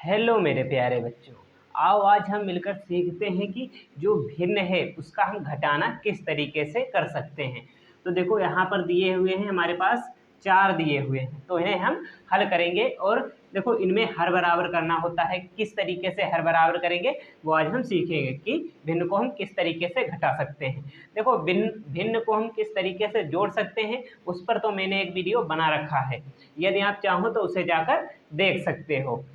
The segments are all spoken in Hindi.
हेलो मेरे प्यारे बच्चों। आओ आज हम मिलकर सीखते हैं कि जो भिन्न है उसका हम घटाना किस तरीके से कर सकते हैं। तो देखो यहाँ पर दिए हुए हैं हमारे पास 4 दिए हुए हैं, तो इन्हें हम हल करेंगे। और देखो इनमें हर बराबर करना होता है, किस तरीके से हर बराबर करेंगे वो आज हम सीखेंगे कि भिन्न को हम किस तरीके से घटा सकते हैं। देखो भिन्न भिन्न को हम किस तरीके से जोड़ सकते हैं उस पर तो मैंने एक वीडियो बना रखा है, यदि आप चाहो तो उसे जाकर देख सकते हो।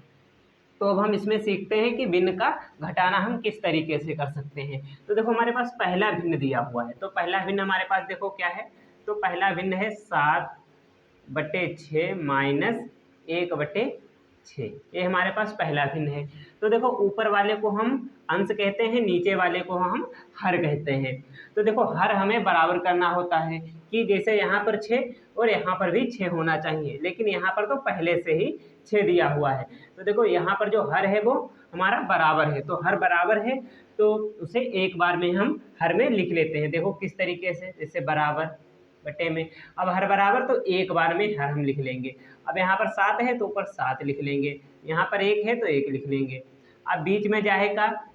तो अब हम इसमें सीखते हैं कि भिन्न का घटाना हम किस तरीके से कर सकते हैं। तो देखो हमारे पास पहला भिन्न दिया हुआ है, तो पहला भिन्न हमारे पास देखो क्या है। तो पहला भिन्न है 7/6 माइनस 1/6। ये हमारे पास पहला भिन्न है। तो देखो ऊपर वाले को हम अंश कहते हैं, नीचे वाले को हम हर कहते हैं। तो देखो हर हमें बराबर करना होता है कि जैसे यहाँ पर 6 और यहाँ पर भी 6 होना चाहिए, लेकिन यहाँ पर तो पहले से ही 6 दिया हुआ है। तो देखो यहाँ पर जो हर है वो हमारा बराबर है, तो हर बराबर है तो उसे एक बार में हम हर में लिख लेते हैं। देखो किस तरीके से, जैसे बराबर बटे में। अब हर बराबर तो एक बार में हर हम लिख लेंगे। अब यहाँ पर 7 है तो ऊपर 7 लिख लेंगे, यहाँ पर 1 है तो 1 लिख लेंगे। अब बीच में जाएगा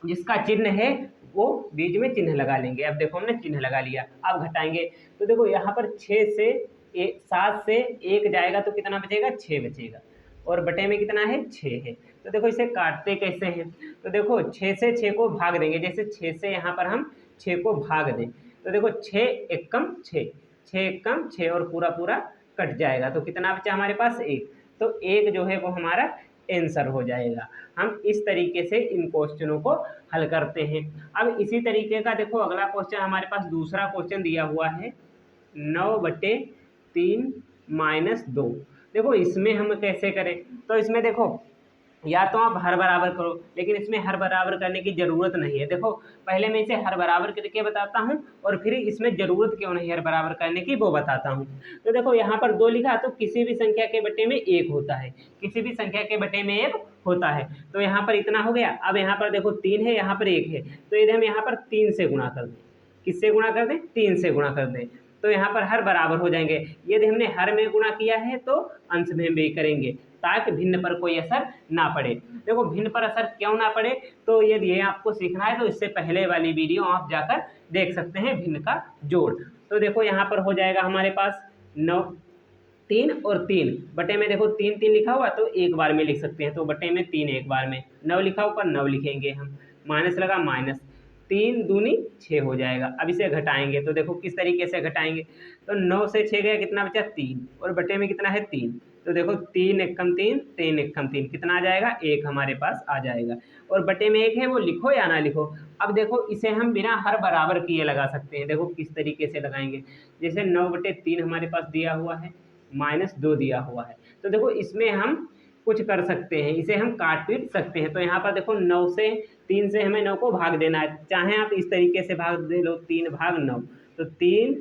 जिसका चिन्ह है वो बीच में चिन्ह लगा लेंगे। अब देखो हमने चिन्ह लगा लिया। अब घटाएंगे तो देखो यहाँ पर 7 से 1 जाएगा तो कितना बचेगा, 6 बचेगा। और बटे में कितना है, 6 है। तो देखो इसे काटते कैसे हैं, तो देखो 6 से 6 को भाग देंगे। जैसे 6 से यहाँ पर हम 6 को भाग दें तो देखो 6 एकम 6, 6 एकम 6 और पूरा पूरा कट जाएगा। तो कितना बचा हमारे पास, 1। तो 1 जो है वो हमारा आंसर हो जाएगा। हम इस तरीके से इन क्वेश्चनों को हल करते हैं। अब इसी तरीके का देखो अगला क्वेश्चन हमारे पास दूसरा क्वेश्चन दिया हुआ है 9/3 माइनस 2। देखो इसमें हम कैसे करें, तो इसमें देखो या तो आप हर बराबर करो, लेकिन इसमें हर बराबर करने की ज़रूरत नहीं है। देखो पहले मैं इसे हर बराबर करके बताता हूँ और फिर इसमें ज़रूरत क्यों नहीं हर बराबर करने की वो बताता हूँ। तो देखो यहाँ पर 2 लिखा तो किसी भी संख्या के बटे में 1 होता है, किसी भी संख्या के बटे में 1 होता है। तो यहाँ पर इतना हो गया। अब यहाँ पर देखो 3 है, यहाँ पर 1 है, तो यदि हम यहाँ पर 3 से गुणा कर दें, किससे गुणा कर दें, 3 से गुणा कर दें, तो यहाँ पर हर बराबर हो जाएंगे। यदि हमने हर में गुणा किया है तो अंश में भी करेंगे ताकि भिन्न पर कोई असर ना पड़े। देखो भिन्न पर असर क्यों ना पड़े, तो यदि ये आपको सीखना है तो इससे पहले वाली वीडियो आप जाकर देख सकते हैं भिन्न का जोड़। तो देखो यहाँ पर हो जाएगा हमारे पास 9, 3 और 3 बटे में। देखो 3 3 लिखा हुआ तो एक बार में लिख सकते हैं, तो बटे में 3 एक बार में। 9 लिखा ऊपर 9 लिखेंगे हम, माइनस लगा माइनस, 3 दूनी 6 हो जाएगा। अब इसे घटाएंगे तो देखो किस तरीके से घटाएंगे। तो 9 से 6 गया, कितना बचा, 3, और बटे में कितना है, 3। तो देखो 3 एकम 3, 3 एकम 3, कितना आ जाएगा, 1 हमारे पास आ जाएगा। और बटे में 1 है, वो लिखो या ना लिखो। अब देखो इसे हम बिना हर बराबर किए लगा सकते हैं। देखो किस तरीके से लगाएंगे, जैसे 9/3 हमारे पास दिया हुआ है, माइनस 2 दिया हुआ है। तो देखो इसमें हम कुछ कर सकते हैं, इसे हम काट पीट सकते हैं। तो यहाँ पर देखो 9 से 3 से हमें 9 को भाग देना है, चाहे आप इस तरीके से भाग दे लो, 3/9। तो 3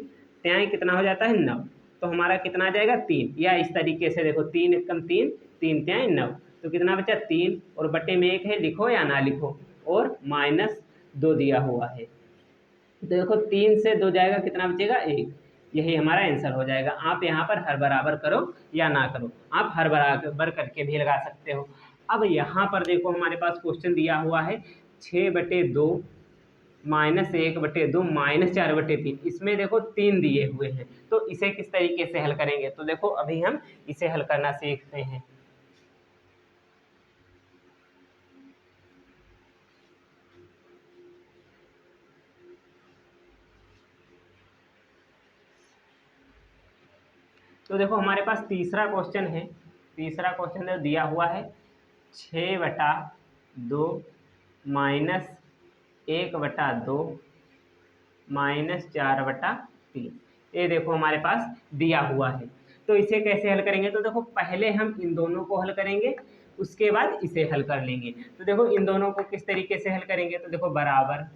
त्याई कितना हो जाता है, 9। तो हमारा कितना आ जाएगा, 3। या इस तरीके से देखो 3 एकम 3, 3 त्याई 9, तो कितना बचा, 3, और बटे में 1 है, लिखो या ना लिखो, और माइनस 2 दिया हुआ है। तो देखो 3 से 2 जाएगा, कितना बचेगा, 1। यही हमारा आंसर हो जाएगा। आप यहाँ पर हर बराबर करो या ना करो, आप हर बराबर करके भी लगा सकते हो। अब यहाँ पर देखो हमारे पास क्वेश्चन दिया हुआ है 6/2 माइनस 1/2 माइनस 4/3। इसमें देखो 3 दिए हुए हैं, तो इसे किस तरीके से हल करेंगे। तो देखो अभी हम इसे हल करना सीखते हैं। तो देखो हमारे पास तीसरा क्वेश्चन है, तीसरा क्वेश्चन दिया हुआ है 6/2 माइनस 1/2 माइनस 4/3। ये देखो हमारे पास दिया हुआ है। तो इसे कैसे हल करेंगे, तो देखो पहले हम इन दोनों को हल करेंगे, उसके बाद इसे हल कर लेंगे। तो देखो इन दोनों को किस तरीके से हल करेंगे, तो देखो बराबर,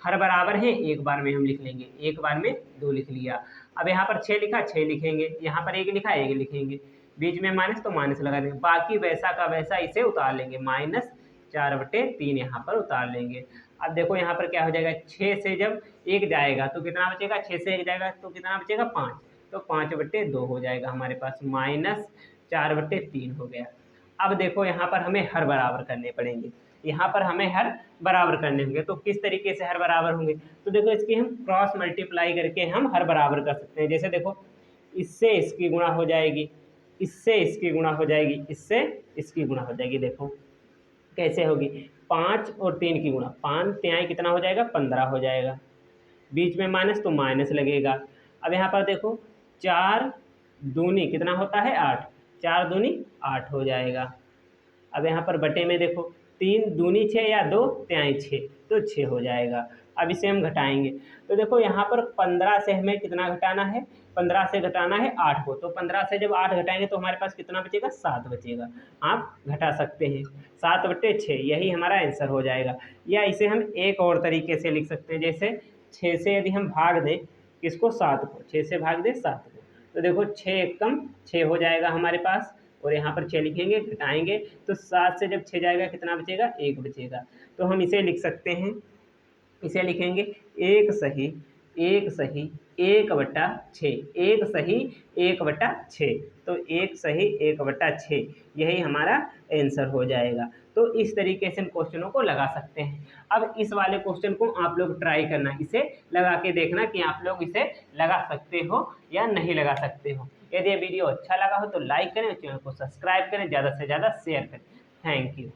हर बराबर है, एक बार में हम लिख लेंगे, एक बार में 2 लिख लिया। अब यहाँ पर 6 लिखा, 6 लिखेंगे, यहाँ पर 1 लिखा, 1 लिखेंगे, बीच में माइनस तो माइनस लगा देंगे, बाकी वैसा का वैसा इसे उतार लेंगे, माइनस 4/3 यहाँ पर उतार लेंगे। अब देखो यहाँ पर क्या हो जाएगा, 6 से जब 1 जाएगा तो कितना बचेगा, 6 से 1 जाएगा तो कितना बचेगा, 5। तो 5/2 हो जाएगा हमारे पास, माइनस 4/3 हो गया। अब देखो यहाँ पर हमें हर बराबर करने पड़ेंगे, यहाँ पर हमें हर बराबर करने होंगे। तो किस तरीके से हर बराबर होंगे, तो देखो इसकी हम क्रॉस मल्टीप्लाई करके हम हर बराबर कर सकते हैं। जैसे देखो इससे इसकी गुणा हो जाएगी, इससे इसकी गुणा हो जाएगी, इससे इसकी गुणा हो जाएगी। देखो कैसे होगी, 5 और 3 की गुणा, 5 तिहाई कितना हो जाएगा, 15 हो जाएगा। बीच में माइनस तो माइनस लगेगा। अब यहाँ पर देखो 4 दूनी कितना होता है 8, 4 दूनी 8 हो जाएगा। अब यहाँ पर बटे में देखो 3 दूनी 6 या 2 तिहाई 6, तो 6 हो जाएगा। अब इसे हम घटाएंगे तो देखो यहाँ पर 15 से हमें कितना घटाना है, 15 से घटाना है 8 को। तो 15 से जब 8 घटाएंगे तो हमारे पास कितना बचेगा, 7 बचेगा। आप घटा सकते हैं, 7/6 यही हमारा आंसर हो जाएगा। या इसे हम एक और तरीके से लिख सकते हैं, जैसे 6 से यदि हम भाग दें किसको, 7 को, 6 से भाग दें 7 को, तो देखो 6 एकम 6 हो जाएगा हमारे पास। और यहाँ पर 6 लिखेंगे, घटाएंगे तो 7 से जब 6 जाएगा कितना बचेगा, 1 बचेगा। तो हम इसे लिख सकते हैं, इसे लिखेंगे 1 सही 1 सही 1/6, 1 सही 1/6। तो 1 सही 1/6 यही हमारा आंसर हो जाएगा। तो इस तरीके से हम क्वेश्चनों को लगा सकते हैं। अब इस वाले क्वेश्चन को आप लोग ट्राई करना, इसे लगा के देखना कि आप लोग इसे लगा सकते हो या नहीं लगा सकते हो। यदि ये वीडियो अच्छा लगा हो तो लाइक करें और चैनल को सब्सक्राइब करें, ज़्यादा से ज़्यादा शेयर करें। Thank you.